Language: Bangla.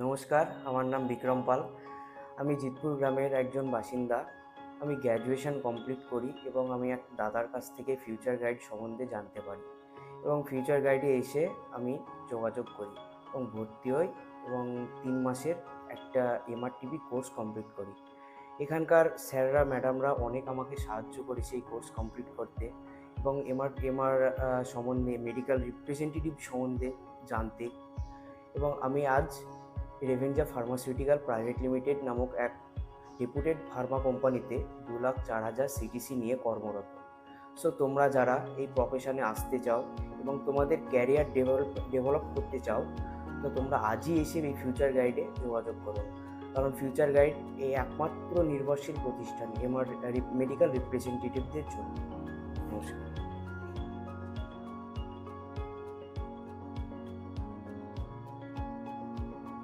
নমস্কার, আমার নাম বিক্রম পাল। আমি জিতপুর গ্রামের একজন বাসিন্দা। আমি গ্র্যাজুয়েশন কমপ্লিট করি এবং আমি এক দাদার কাছ থেকে ফিউচার গাইড সম্বন্ধে জানতে পারি এবং ফিউচার গাইডে এসে আমি যোগাযোগ করি এবং ভর্তি হই এবং 3 মাসের একটা এমআরটিভি কোর্স কমপ্লিট করি। এখানকার স্যাররা ম্যাডামরা অনেক আমাকে সাহায্য করেছে এই কোর্স কমপ্লিট করতে এবং এমআর সম্বন্ধে মেডিকেল রিপ্রেজেন্টেটিভ সম্বন্ধে জানতে। এবং আমি আজ রেভেঞ্জা ফার্মাসিউটিক্যাল প্রাইভেট লিমিটেড নামক এক রেপুটেড ফার্মা কোম্পানিতে 2,04,000 সিটিসি নিয়ে কর্মরত। সো তোমরা যারা এই প্রফেশনে আসতে চাও এবং তোমাদের ক্যারিয়ার ডেভেলপ করতে চাও, তো তোমরা আজই এসে এই ফিউচার গাইডে যোগাযোগ করো। কারণ ফিউচার গাইড এই একমাত্র নির্ভরশীল প্রতিষ্ঠান মেডিকেল রিপ্রেজেন্টেটিভদের জন্য। নমস্কার।